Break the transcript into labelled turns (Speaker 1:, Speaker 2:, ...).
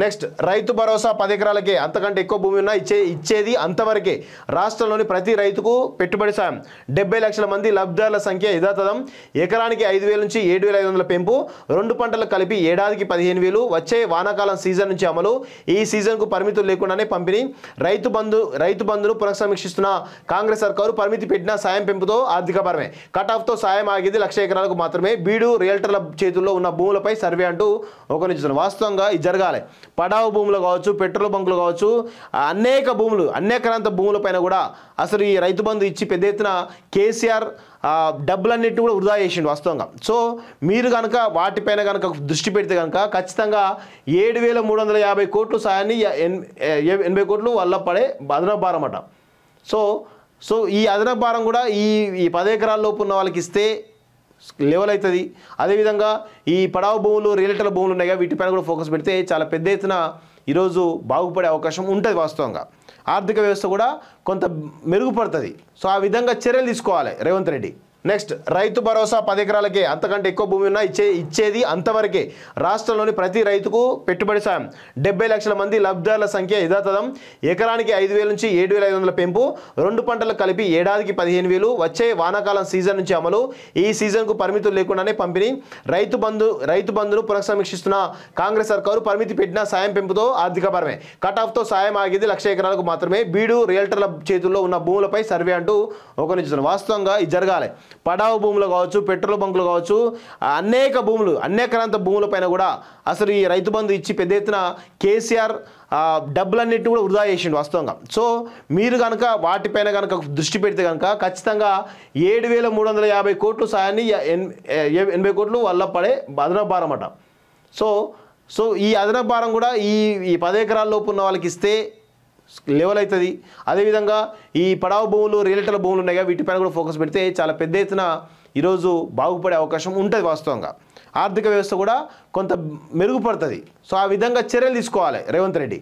Speaker 1: next Rythu Bharosa 10 ఎకరాలకే అంతకంటే ఎక్కువ భూమి ఉన్నా ఇచ్చేది అంతవరకే రాష్ట్రంలోని ప్రతి రైతుకు పెట్టుబడి సాయం 70 లక్షల మంది లబ్ధిదారుల సంఖ్య యథాతథం ఎకరానికి 5,000 నుంచి 7,500 పెంపు 2 పంటలు కలిపి ఏడాదికి 15,000 వచ్చే వానాకాలం సీజన్ నుంచి అమలు ఈ సీజన్కు పరిమితులు లేకుండానే పంపిణీ రైతు బంధును పునఃసమీక్షిస్తున్న కాంగ్రెస్ సర్కారు పరిమితి పెట్టిన సాయం పెంపుతో ఆర్థికపరమే కటాఫ్తో సాయం ఆగేది 1,00,000 ఎకరాలకు మాత్రమే బీడు రియల్టర్ల చేతుల్లో ఉన్న భూములపై సర్వే అంటూ ఒక నిజం వాస్తవంగా ఇది జరగాలి పడావు భూములు కావచ్చు పెట్రోల్ బంకులు కావచ్చు అనేకరంత భూములపైన కూడా అసలు ఈ రైతు బంధు ఇచ్చి పెద్ద ఎత్తున కేసీఆర్ డబ్బులన్నింటినీ కూడా వృధా చేసిండు వాస్తవంగా సో మీరు కనుక వాటిపైన కనుక దృష్టి పెడితే కనుక ఖచ్చితంగా 7,350 కోట్ల సాయాన్ని 80 కోట్లు వల్ల పడే అదనపు భారం అట సో ఈ అదనపు భారం కూడా ఈ 10 ఎకరాల లోపు ఉన్న వాళ్ళకి ఇస్తే లెవెల్ అవుతుంది అదేవిధంగా ఈ పడావు భూములు రియల్టర్ల భూములు ఉన్నాయి వీటిపైన కూడా ఫోకస్ పెడితే చాలా పెద్ద ఎత్తున ఈరోజు బాగుపడే అవకాశం ఉంటుంది వాస్తవంగా ఆర్థిక వ్యవస్థ కూడా కొంత మెరుగుపడుతుంది సో ఆ విధంగా చర్యలు తీసుకోవాలి రేవంత్ రెడ్డి నెక్స్ట్ రైతు భరోసా 10 ఎకరాలకే అంతకంటే ఎక్కువ భూమి ఉన్నా ఇచ్చేది అంతవరకే రాష్ట్రంలోని ప్రతి రైతుకు పెట్టుబడి సాయం 70 లక్షల మంది లబ్ధిదారుల సంఖ్య యథాతథం ఎకరానికి 5,000 నుంచి 7,500 పెంపు 2 పంటలు కలిపి ఏడాదికి 15,000 వచ్చే వానాకాలం సీజన్ నుంచి అమలు ఈ సీజన్కు పరిమితులు లేకుండానే పంపిణీ రైతు బంధును పునఃసమీక్షిస్తున్న కాంగ్రెస్ సర్కారు పరిమితి పెట్టిన సాయం పెంపుతో ఆర్థికపరమే కటాఫ్తో సాయం ఆగేది 1,00,000 ఎకరాలకు మాత్రమే బీడు రియల్టర్ల చేతుల్లో ఉన్న భూములపై సర్వే అంటూ ఒక నిజం వాస్తవంగా ఇది జరగాలి పడావు భూములు కావచ్చు పెట్రోల్ బంకులు కావచ్చు అనేకరంత భూములపైన కూడా అసలు ఈ రైతు బంధు ఇచ్చి పెద్ద ఎత్తున కేసీఆర్ డబ్బులన్నింటినీ కూడా వృధా చేసిండు వాస్తవంగా సో మీరు కనుక వాటిపైన కనుక దృష్టి పెడితే కనుక ఖచ్చితంగా 7,350 కోట్ల సాయాన్ని 80 కోట్లు వల్ల పడే అదనపు భారం అట సో ఈ అదనపు భారం కూడా ఈ 10 ఎకరాల లోపు ఉన్న వాళ్ళకి ఇస్తే లెవెల్ అవుతుంది అదేవిధంగా ఈ పడావు భూములు రియల్టర్ల భూములు ఉన్నాయి వీటిపైన కూడా ఫోకస్ పెడితే చాలా పెద్ద ఎత్తున ఈరోజు బాగుపడే అవకాశం ఉంటుంది వాస్తవంగా ఆర్థిక వ్యవస్థ కూడా కొంత మెరుగుపడుతుంది సో ఆ విధంగా చర్యలు తీసుకోవాలి రేవంత్ రెడ్డి